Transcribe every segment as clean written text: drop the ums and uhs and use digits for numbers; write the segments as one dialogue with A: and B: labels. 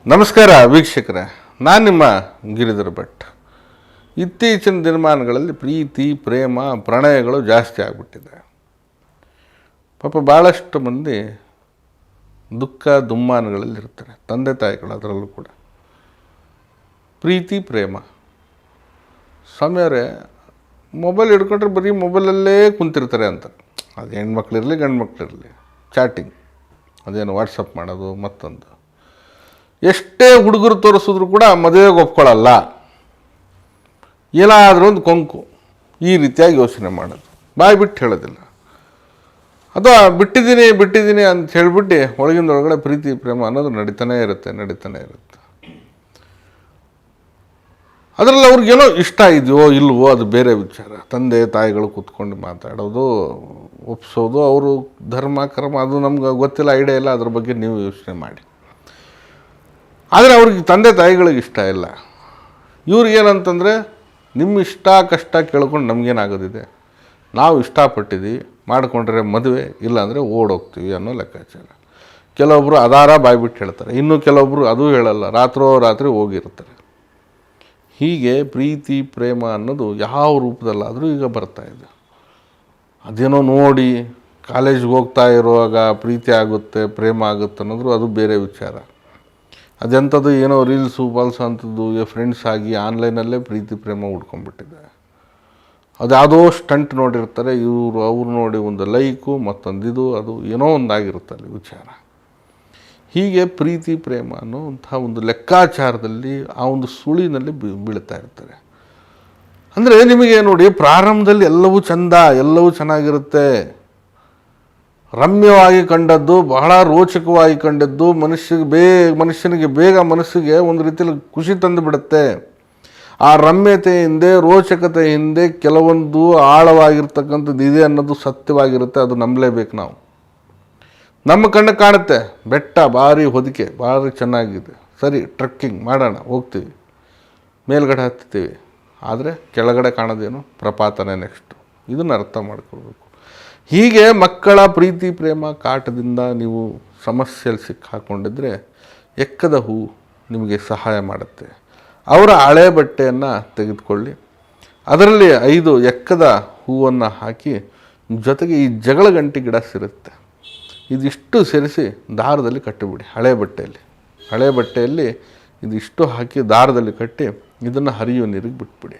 A: ನಮಸ್ಕಾರ ವೀಕ್ಷಕರೇ, ನಾನು ನಿಮ್ಮ ಗಿರಿಧರ ಭಟ್. ಇತ್ತೀಚಿನ ದಿನಮಾನಗಳಲ್ಲಿ ಪ್ರೀತಿ, ಪ್ರೇಮ, ಪ್ರಣಯಗಳು ಜಾಸ್ತಿ ಆಗಿಬಿಟ್ಟಿದೆ. ಪಾಪ ಭಾಳಷ್ಟು ಮಂದಿ ದುಃಖ ದುಮ್ಮಾನಗಳಲ್ಲಿರ್ತಾರೆ, ತಂದೆ ತಾಯಿಗಳು ಅದರಲ್ಲೂ ಕೂಡ. ಪ್ರೀತಿ ಪ್ರೇಮ ಸಮಯವರೇ ಮೊಬೈಲ್ ಹಿಡ್ಕೊಂಡ್ರೆ ಬರೀ ಮೊಬೈಲಲ್ಲೇ ಕುಂತಿರ್ತಾರೆ ಅಂತ. ಅದು ಹೆಣ್ಮಕ್ಳಿರಲಿ ಗಂಡು ಮಕ್ಕಳಿರಲಿ, ಚಾಟಿಂಗ್, ಅದೇನು ವಾಟ್ಸಪ್ ಮಾಡೋದು ಮತ್ತೊಂದು. ಎಷ್ಟೇ ಹುಡುಗರು ತೋರಿಸಿದ್ರು ಕೂಡ ಮದುವೆಗೆ ಒಪ್ಕೊಳ್ಳಲ್ಲ, ಏನಾದರೂ ಒಂದು ಕೊಂಕು, ಈ ರೀತಿಯಾಗಿ ಯೋಚನೆ ಮಾಡೋದು, ಬಾಯಿ ಬಿಟ್ಟು ಹೇಳೋದಿಲ್ಲ. ಅಥವಾ ಬಿಟ್ಟಿದ್ದೀನಿ ಅಂತ ಹೇಳಿಬಿಟ್ಟು ಒಳಗಿಂದೊಳಗಡೆ ಪ್ರೀತಿ ಪ್ರೇಮ ಅನ್ನೋದು ನಡೀತಾನೆ ಇರುತ್ತೆ. ಅದರಲ್ಲಿ ಅವ್ರಿಗೇನೋ ಇಷ್ಟ ಇದೆಯೋ ಇಲ್ವೋ ಅದು ಬೇರೆ ವಿಚಾರ. ತಂದೆ ತಾಯಿಗಳು ಕೂತ್ಕೊಂಡು ಮಾತಾಡೋದು, ಒಪ್ಸೋದು, ಅವರು ಧರ್ಮ ಕರ್ಮ ಅದು ನಮ್ಗೆ ಗೊತ್ತಿಲ್ಲ, ಐಡಿಯಾ ಇಲ್ಲ, ಅದ್ರ ಬಗ್ಗೆ ನೀವು ಯೋಚನೆ ಮಾಡಿ. ಆದರೆ ಅವ್ರಿಗೆ ತಂದೆ ತಾಯಿಗಳಿಗೆ ಇಷ್ಟ ಇಲ್ಲ. ಇವ್ರಿಗೇನಂತಂದರೆ ನಿಮ್ಮ ಇಷ್ಟ ಕಷ್ಟ ಕೇಳ್ಕೊಂಡು ನಮಗೇನಾಗೋದಿದೆ, ನಾವು ಇಷ್ಟಪಟ್ಟಿದ್ದೀವಿ, ಮಾಡಿಕೊಂಡ್ರೆ ಮದುವೆ, ಇಲ್ಲಾಂದರೆ ಓಡೋಗ್ತೀವಿ ಅನ್ನೋ ಲೆಕ್ಕಾಚಾರ. ಕೆಲವೊಬ್ಬರು ಅದಾರ ಬಾಯ್ಬಿಟ್ಟು ಹೇಳ್ತಾರೆ, ಇನ್ನು ಕೆಲವೊಬ್ಬರು ಅದೂ ಹೇಳಲ್ಲ, ರಾತ್ರಿ ಹೋಗಿರ್ತಾರೆ. ಹೀಗೆ ಪ್ರೀತಿ ಪ್ರೇಮ ಅನ್ನೋದು ಯಾವ ರೂಪದಲ್ಲಾದರೂ ಈಗ ಬರ್ತಾಯಿದೆ. ಅದೇನೋ ನೋಡಿ ಕಾಲೇಜ್ಗೆ ಹೋಗ್ತಾ ಇರುವಾಗ ಪ್ರೀತಿ ಆಗುತ್ತೆ ಪ್ರೇಮ ಆಗುತ್ತೆ ಅನ್ನೋದು ಅದು ಬೇರೆ ವಿಚಾರ. ಅದೆಂಥದ್ದು ಏನೋ ರೀಲ್ಸು ಪಾಲ್ಸು ಅಂಥದ್ದು ಫ್ರೆಂಡ್ಸ್ ಆಗಿ ಆನ್ಲೈನಲ್ಲೇ ಪ್ರೀತಿ ಪ್ರೇಮ ಹುಡ್ಕೊಂಡ್ಬಿಟ್ಟಿದೆ. ಅದು ಯಾವುದೋ ಸ್ಟಂಟ್ ನೋಡಿರ್ತಾರೆ ಅವ್ರು ನೋಡಿ ಒಂದು ಲೈಕು ಮತ್ತೊಂದಿದು, ಅದು ಏನೋ ಒಂದಾಗಿರುತ್ತೆ ವಿಚಾರ. ಹೀಗೆ ಪ್ರೀತಿ ಪ್ರೇಮ ಅನ್ನೋಂಥ ಒಂದು ಲೆಕ್ಕಾಚಾರದಲ್ಲಿ ಆ ಒಂದು ಸುಳಿನಲ್ಲಿ ಬೀಳ್ತಾ ಇರ್ತಾರೆ. ಅಂದರೆ ನಿಮಗೆ ನೋಡಿ, ಪ್ರಾರಂಭದಲ್ಲಿ ಎಲ್ಲವೂ ಚಂದ, ಎಲ್ಲವೂ ಚೆನ್ನಾಗಿರುತ್ತೆ, ರಮ್ಯವಾಗಿ ಕಂಡದ್ದು, ಬಹಳ ರೋಚಕವಾಗಿ ಕಂಡದ್ದು, ಮನುಷ್ಯನಿಗೆ ಬೇಗ ಮನಸ್ಸಿಗೆ ಒಂದು ರೀತಿಯಲ್ಲಿ ಖುಷಿ ತಂದು ಬಿಡುತ್ತೆ. ಆ ರಮ್ಯತೆ ಹಿಂದೆ, ರೋಚಕತೆ ಹಿಂದೆ ಕೆಲವೊಂದು ಆಳವಾಗಿರ್ತಕ್ಕಂಥದ್ದು ಇದೆ ಅನ್ನೋದು ಸತ್ಯವಾಗಿರುತ್ತೆ. ಅದು ನಂಬಲೇಬೇಕು ನಾವು. ನಮ್ಮ ಕಣ್ಣು ಕಾಣುತ್ತೆ, ಬೆಟ್ಟ ಭಾರಿ ಹೊದಿಕೆ, ಭಾರಿ ಚೆನ್ನಾಗಿದೆ, ಸರಿ ಟ್ರೆಕ್ಕಿಂಗ್ ಮಾಡೋಣ, ಹೋಗ್ತೀವಿ, ಮೇಲ್ಗಡೆ ಹತ್ತೀವಿ. ಆದರೆ ಕೆಳಗಡೆ ಕಾಣೋದೇನು, ಪ್ರಪಾತನೇ ನೆಕ್ಸ್ಟು. ಇದನ್ನು ಅರ್ಥ ಮಾಡ್ಕೊಳ್ಬೇಕು. ಹೀಗೆ ಮಕ್ಕಳ ಪ್ರೀತಿ ಪ್ರೇಮ ಕಾಟದಿಂದ ನೀವು ಸಮಸ್ಯೆಯಲ್ಲಿ ಸಿಕ್ಕಾಕೊಂಡಿದ್ರೆ ಎಕ್ಕದ ಹೂ ನಿಮಗೆ ಸಹಾಯ ಮಾಡುತ್ತೆ. ಅವರ ಹಳೆ ಬಟ್ಟೆಯನ್ನು ತೆಗೆದುಕೊಳ್ಳಿ, ಅದರಲ್ಲಿ 5 ಎಕ್ಕದ ಹೂವನ್ನು ಹಾಕಿ, ಜೊತೆಗೆ ಈ ಜಗಳ ಗಂಟಿ ಗಿಡ ಸಿರುತ್ತೆ, ಇದಿಷ್ಟು ಸೇರಿಸಿ ದಾರದಲ್ಲಿ ಕಟ್ಟಿಬಿಡಿ. ಹಳೆ ಬಟ್ಟೆಯಲ್ಲಿ ಇದಿಷ್ಟು ಹಾಕಿ ದಾರದಲ್ಲಿ ಕಟ್ಟಿ ಇದನ್ನು ಹರಿಯುವ ನೀರಿಗೆ ಬಿಟ್ಬಿಡಿ.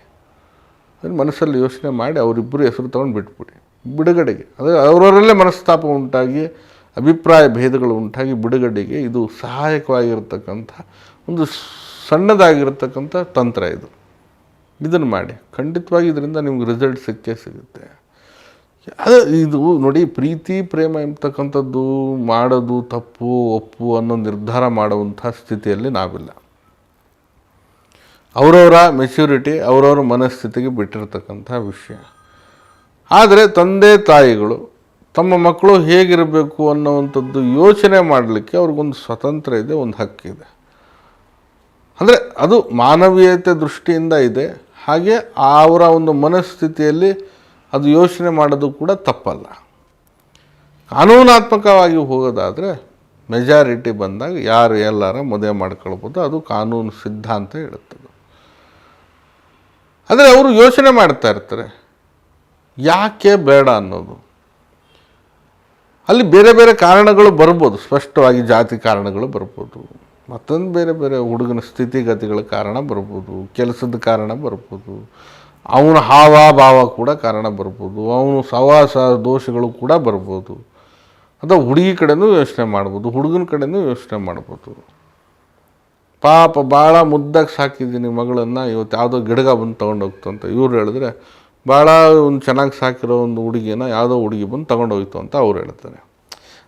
A: ಅದನ್ನು ಮನಸ್ಸಲ್ಲಿ ಯೋಚನೆ ಮಾಡಿ ಅವರಿಬ್ಬರು ಹೆಸರು ತೊಗೊಂಡು ಬಿಟ್ಬಿಡಿ. ಬಿಡುಗಡೆಗೆ, ಅದು ಅವರವರಲ್ಲೇ ಮನಸ್ತಾಪ ಉಂಟಾಗಿ ಅಭಿಪ್ರಾಯ ಭೇದಗಳು ಉಂಟಾಗಿ ಬಿಡುಗಡೆಗೆ ಇದು ಸಹಾಯಕವಾಗಿರ್ತಕ್ಕಂಥ ಒಂದು ಸಣ್ಣದಾಗಿರ್ತಕ್ಕಂಥ ತಂತ್ರ ಇದು. ಇದನ್ನು ಮಾಡಿ, ಖಂಡಿತವಾಗಿ ಇದರಿಂದ ನಿಮ್ಗೆ ರಿಸಲ್ಟ್ ಸಿಗುತ್ತೆ. ಇದು ನೋಡಿ, ಪ್ರೀತಿ ಪ್ರೇಮ ಎಂಬತಕ್ಕಂಥದ್ದು ಮಾಡೋದು ತಪ್ಪು ಒಪ್ಪು ಅನ್ನೋ ನಿರ್ಧಾರ ಮಾಡುವಂಥ ಸ್ಥಿತಿಯಲ್ಲಿ ನಾವಿಲ್ಲ. ಅವರವರ ಮೆಚ್ಯೂರಿಟಿ, ಅವರವರ ಮನಸ್ಥಿತಿಗೆ ಬಿಟ್ಟಿರ್ತಕ್ಕಂಥ ವಿಷಯ. ಆದರೆ ತಂದೆ ತಾಯಿಗಳು ತಮ್ಮ ಮಕ್ಕಳು ಹೇಗಿರಬೇಕು ಅನ್ನೋವಂಥದ್ದು ಯೋಚನೆ ಮಾಡಲಿಕ್ಕೆ ಅವ್ರಿಗೊಂದು ಸ್ವತಂತ್ರ ಇದೆ, ಒಂದು ಹಕ್ಕಿದೆ. ಅಂದರೆ ಅದು ಮಾನವೀಯತೆ ದೃಷ್ಟಿಯಿಂದ ಇದೆ. ಹಾಗೆ ಅವರ ಒಂದು ಮನಸ್ಥಿತಿಯಲ್ಲಿ ಅದು ಯೋಚನೆ ಮಾಡೋದು ಕೂಡ ತಪ್ಪಲ್ಲ. ಕಾನೂನಾತ್ಮಕವಾಗಿ ಹೋಗೋದಾದರೆ ಮೆಜಾರಿಟಿ ಬಂದಾಗ ಯಾರು ಎಲ್ಲಾರ ಮದುವೆ ಮಾಡ್ಕೊಳ್ಬೋದು, ಅದು ಕಾನೂನು ಸಿದ್ಧಾಂತ ಹೇಳುತ್ತದೆ. ಆದರೆ ಅವರು ಯೋಚನೆ ಮಾಡ್ತಾ ಇರ್ತಾರೆ, ಯಾಕೆ ಬೇಡ ಅನ್ನೋದು. ಅಲ್ಲಿ ಬೇರೆ ಬೇರೆ ಕಾರಣಗಳು ಬರ್ಬೋದು, ಸ್ಪಷ್ಟವಾಗಿ ಜಾತಿ ಕಾರಣಗಳು ಬರ್ಬೋದು, ಮತ್ತೊಂದು ಬೇರೆ ಬೇರೆ ಹುಡುಗನ ಸ್ಥಿತಿಗತಿಗಳ ಕಾರಣ ಬರ್ಬೋದು, ಕೆಲಸದ ಕಾರಣ ಬರ್ಬೋದು, ಅವನ ಹಾವ ಭಾವ ಕೂಡ ಕಾರಣ ಬರ್ಬೋದು, ಅವನು ಸಹವಾಸ ದೋಷಗಳು ಕೂಡ ಬರ್ಬೋದು. ಅಥವಾ ಹುಡುಗಿ ಕಡೆನೂ ಯೋಚನೆ ಮಾಡ್ಬೋದು, ಹುಡುಗನ ಕಡೆನೂ ಯೋಚನೆ ಮಾಡ್ಬೋದು. ಪಾಪ ಭಾಳ ಮುದ್ದಾಗಿ ಸಾಕಿದ್ದೀನಿ ಮಗಳನ್ನು, ಇವತ್ತು ಯಾವುದೋ ಗಿಡಗ ಬಂದು ತೊಗೊಂಡೋಗ್ತು ಇವ್ರು ಹೇಳಿದ್ರೆ, ಭಾಳ ಒಂದು ಚೆನ್ನಾಗಿ ಸಾಕಿರೋ ಒಂದು ಹುಡುಗಿನ ಯಾವುದೋ ಹುಡುಗಿ ಬಂದು ತೊಗೊಂಡೋಗ್ತು ಅಂತ ಅವ್ರು ಹೇಳ್ತಾರೆ.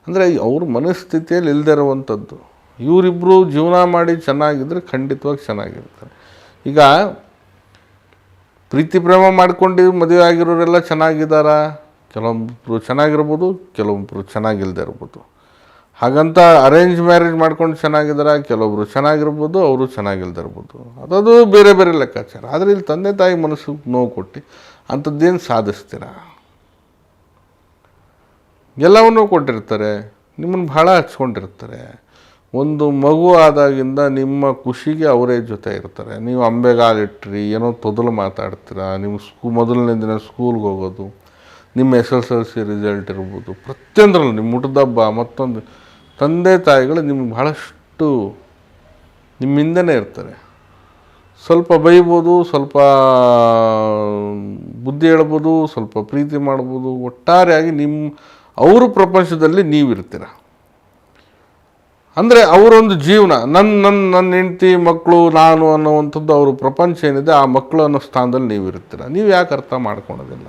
A: ಅಂದರೆ ಅವ್ರ ಮನಸ್ಥಿತಿಯಲ್ಲಿ ಇಲ್ಲದೇ ಇರುವಂಥದ್ದು. ಇವರಿಬ್ಬರು ಜೀವನ ಮಾಡಿ ಚೆನ್ನಾಗಿದ್ದರೆ ಖಂಡಿತವಾಗಿ ಚೆನ್ನಾಗಿರ್ತಾರೆ. ಈಗ ಪ್ರೀತಿ ಪ್ರೇಮ ಮಾಡ್ಕೊಂಡು ಮದುವೆ ಆಗಿರೋರೆಲ್ಲ ಚೆನ್ನಾಗಿದ್ದಾರಾ? ಕೆಲವೊಬ್ಬರು ಚೆನ್ನಾಗಿರ್ಬೋದು, ಕೆಲವೊಬ್ಬರು ಚೆನ್ನಾಗಿಲ್ಲದೆ ಇರ್ಬೋದು. ಹಾಗಂತ ಅರೇಂಜ್ ಮ್ಯಾರೇಜ್ ಮಾಡ್ಕೊಂಡು ಚೆನ್ನಾಗಿದ್ದಾರೆ, ಕೆಲವೊಬ್ಬರು ಚೆನ್ನಾಗಿರ್ಬೋದು, ಅವರು ಚೆನ್ನಾಗಿಲ್ಲದೆ ಇರ್ಬೋದು. ಅದದು ಬೇರೆ ಬೇರೆ ಲೆಕ್ಕಾಚಾರ. ಆದರೆ ಇಲ್ಲಿ ತಂದೆ ತಾಯಿ ಮನಸ್ಸು ನೋವು ಕೊಟ್ಟು ಅಂಥದ್ದೇನು ಸಾಧಿಸ್ತೀರ? ಎಲ್ಲವನ್ನೂ ಕೊಟ್ಟಿರ್ತಾರೆ, ನಿಮ್ಮನ್ನು ಭಾಳ ಹಚ್ಕೊಂಡಿರ್ತಾರೆ. ಒಂದು ಮಗು ಆದಾಗಿಂದ ನಿಮ್ಮ ಖುಷಿಗೆ ಅವರೇ ಜೊತೆ ಇರ್ತಾರೆ. ನೀವು ಅಂಬೆಗಾಲಿಟ್ರಿ, ಏನೋ ತೊದಲು ಮಾತಾಡ್ತೀರಾ, ನೀವು ಮೊದಲನೇ ದಿನ ಸ್ಕೂಲ್ಗೆ ಹೋಗೋದು, ನಿಮ್ಮ SSLC ರಿಸಲ್ಟ್ ಇರ್ಬೋದು, ಪ್ರತಿಯೊಂದರಲ್ಲೂ ನಿಮ್ಮ ಹುಟ್ಟಿದಬ್ಬ ಮತ್ತೊಂದು, ತಂದೆ ತಾಯಿಗಳು ನಿಮ್ಗೆ ಭಾಳಷ್ಟು ನಿಮ್ಮಿಂದನೇ ಇರ್ತಾರೆ. ಸ್ವಲ್ಪ ಬೈಬೋದು, ಸ್ವಲ್ಪ ಬುದ್ಧಿ ಹೇಳ್ಬೋದು, ಸ್ವಲ್ಪ ಪ್ರೀತಿ ಮಾಡ್ಬೋದು, ಒಟ್ಟಾರೆಯಾಗಿ ಅವ್ರ ಪ್ರಪಂಚದಲ್ಲಿ ನೀವಿರ್ತೀರ. ಅಂದರೆ ಅವರೊಂದು ಜೀವನ, ನನ್ನ ಹೆಂಡತಿ ಮಕ್ಕಳು ನಾನು ಅನ್ನೋವಂಥದ್ದು ಅವ್ರ ಪ್ರಪಂಚ ಏನಿದೆ, ಆ ಮಕ್ಕಳು ಅನ್ನೋ ಸ್ಥಾನದಲ್ಲಿ ನೀವಿರ್ತೀರ. ನೀವು ಯಾಕೆ ಅರ್ಥ ಮಾಡ್ಕೊಳೋದಿಲ್ಲ?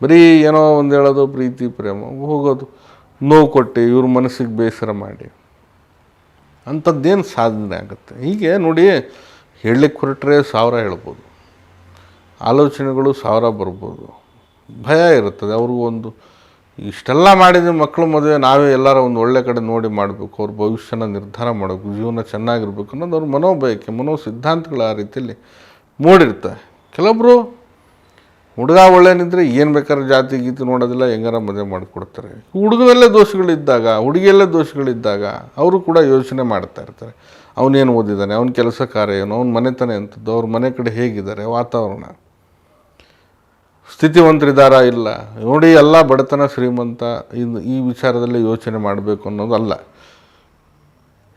A: ಬರೀ ಏನೋ ಒಂದು ಹೇಳೋದು, ಪ್ರೀತಿ ಪ್ರೇಮ, ಹೋಗೋದು, ನೋವು ಕೊಟ್ಟು ಇವ್ರ ಮನಸ್ಸಿಗೆ ಬೇಸರ ಮಾಡಿ, ಅಂಥದ್ದೇನು ಸಾಧನೆ ಆಗುತ್ತೆ? ಹೀಗೆ ನೋಡಿ, ಹೇಳಲಿಕ್ಕೆ ಹೊರಟ್ರೆ 1000 ಹೇಳ್ಬೋದು, ಆಲೋಚನೆಗಳು 1000 ಬರ್ಬೋದು, ಭಯ ಇರುತ್ತದೆ. ಅವ್ರಿಗೂ ಒಂದು ಇಷ್ಟೆಲ್ಲ ಮಾಡಿದ ಮಕ್ಕಳು ಮದುವೆ ನಾವೇ ಎಲ್ಲರ ಒಂದು ಒಳ್ಳೆ ಕಡೆ ನೋಡಿ ಮಾಡಬೇಕು, ಅವ್ರ ಭವಿಷ್ಯನ ನಿರ್ಧಾರ ಮಾಡಬೇಕು, ಜೀವನ ಚೆನ್ನಾಗಿರ್ಬೇಕು ಅನ್ನೋದು ಅವ್ರ ಮನೋಬಯಕೆ, ಸಿದ್ಧಾಂತಗಳು ಆ ರೀತಿಯಲ್ಲಿ ಮೂಡಿರ್ತವೆ. ಕೆಲವೊಬ್ಬರು ಹುಡುಗ ಒಳ್ಳೆಯನಿದ್ರೆ ಏನು ಬೇಕಾದ್ರೆ ಜಾತಿ ಗೀತಿ ನೋಡೋದಿಲ್ಲ, ಹೆಂಗಾರ ಮದುವೆ ಮಾಡಿಕೊಡ್ತಾರೆ. ಹುಡುಗನಲ್ಲೇ ದೋಷಗಳಿದ್ದಾಗ, ಹುಡುಗಿಯಲ್ಲೇ ದೋಷಗಳಿದ್ದಾಗ ಅವರು ಕೂಡ ಯೋಚನೆ ಮಾಡ್ತಾ ಇರ್ತಾರೆ. ಅವನೇನು ಓದಿದ್ದಾನೆ, ಅವನ ಕೆಲಸ ಕಾರ್ಯ ಏನು, ಅವ್ನ ಮನೆತನ ಎಂಥದ್ದು, ಅವ್ರ ಮನೆ ಕಡೆ ಹೇಗಿದ್ದಾರೆ, ವಾತಾವರಣ, ಸ್ಥಿತಿವಂತರಿದ್ದಾರಾ ಇಲ್ಲ. ನೋಡಿ, ಎಲ್ಲ ಬಡತನ ಶ್ರೀಮಂತ ಈ ವಿಚಾರದಲ್ಲಿ ಯೋಚನೆ ಮಾಡಬೇಕು ಅನ್ನೋದಲ್ಲ.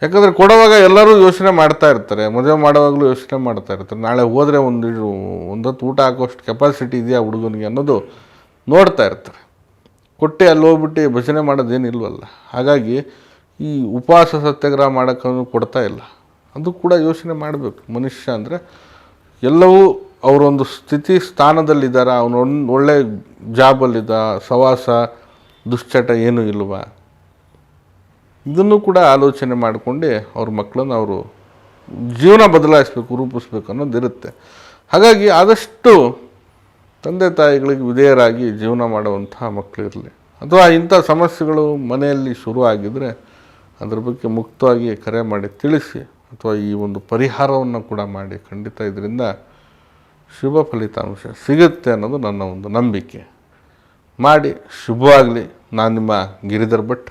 A: ಯಾಕಂದರೆ ಕೊಡುವಾಗ ಎಲ್ಲರೂ ಯೋಚನೆ ಮಾಡ್ತಾ ಇರ್ತಾರೆ, ಮದುವೆ ಮಾಡುವಾಗಲೂ ಯೋಚನೆ ಮಾಡ್ತಾ ಇರ್ತಾರೆ. ನಾಳೆ ಹೋದರೆ ಒಂದೊತ್ತು ಊಟ ಹಾಕೋಷ್ಟು ಕೆಪಾಸಿಟಿ ಇದೆಯಾ ಹುಡುಗನಿಗೆ ಅನ್ನೋದು ನೋಡ್ತಾ ಇರ್ತಾರೆ. ಕೊಟ್ಟು ಅಲ್ಲಿ ಹೋಗ್ಬಿಟ್ಟು ಭಜನೆ ಮಾಡೋದೇನಿಲ್ವಲ್ಲ. ಹಾಗಾಗಿ ಈ ಉಪವಾಸ ಸತ್ಯಾಗ್ರಹ ಮಾಡೋಕ್ಕೂ ಕೊಡ್ತಾ ಇಲ್ಲ. ಅದು ಕೂಡ ಯೋಚನೆ ಮಾಡಬೇಕು. ಮನುಷ್ಯ ಅಂದರೆ ಎಲ್ಲವೂ ಅವರೊಂದು ಸ್ಥಿತಿ ಸ್ಥಾನದಲ್ಲಿದ್ದಾರೆ, ಅವನೊಂದು ಒಳ್ಳೆ ಜಾಬಲ್ಲಿದ್ದ, ಸವಾಸ ದುಶ್ಚಟ ಏನೂ ಇಲ್ವಾ, ಇದನ್ನು ಕೂಡ ಆಲೋಚನೆ ಮಾಡಿಕೊಂಡೆ ಅವ್ರ ಮಕ್ಕಳನ್ನು ಅವರು ಜೀವನ ಬದಲಾಯಿಸಬೇಕು, ರೂಪಿಸ್ಬೇಕು ಅನ್ನೋದಿರುತ್ತೆ. ಹಾಗಾಗಿ ಆದಷ್ಟು ತಂದೆ ತಾಯಿಗಳಿಗೆ ವಿಧೇಯರಾಗಿ ಜೀವನ ಮಾಡುವಂತಹ ಮಕ್ಕಳು ಇರಲಿ. ಅಥವಾ ಇಂಥ ಸಮಸ್ಯೆಗಳು ಮನೆಯಲ್ಲಿ ಶುರು ಆಗಿದ್ದರೆ ಅದ್ರ ಬಗ್ಗೆ ಮುಕ್ತವಾಗಿ ಕರೆ ಮಾಡಿ ತಿಳಿಸಿ, ಅಥವಾ ಈ ಒಂದು ಪರಿಹಾರವನ್ನು ಕೂಡ ಮಾಡಿ. ಖಂಡಿತ ಇದರಿಂದ ಶುಭ ಫಲಿತಾಂಶ ಸಿಗುತ್ತೆ ಅನ್ನೋದು ನನ್ನ ಒಂದು ನಂಬಿಕೆ. ಮಾಡಿ, ಶುಭವಾಗಲಿ. ನಾನು ನಿಮ್ಮ ಗಿರಿಧರ್ ಭಟ್.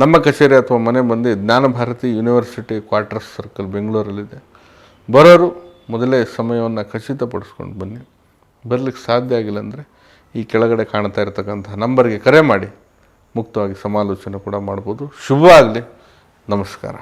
A: ನಮ್ಮ ಕಚೇರಿ ಅಥವಾ ಮನೆ ಬಂದು ಜ್ಞಾನಭಾರತಿ ಯೂನಿವರ್ಸಿಟಿ ಕ್ವಾರ್ಟರ್ಸ್ ಸರ್ಕಲ್ ಬೆಂಗಳೂರಲ್ಲಿದೆ. ಬರೋರು ಮೊದಲೇ ಸಮಯವನ್ನು ಖಚಿತಪಡಿಸ್ಕೊಂಡು ಬನ್ನಿ. ಬರಲಿಕ್ಕೆ ಸಾಧ್ಯ ಆಗಿಲ್ಲ ಅಂದರೆ ಈ ಕೆಳಗಡೆ ಕಾಣ್ತಾ ಇರತಕ್ಕಂಥ ನಂಬರ್ಗೆ ಕರೆ ಮಾಡಿ ಮುಕ್ತವಾಗಿ ಸಮಾಲೋಚನೆ ಕೂಡ ಮಾಡ್ಬೋದು. ಶುಭವಾಗಲಿ. ನಮಸ್ಕಾರ.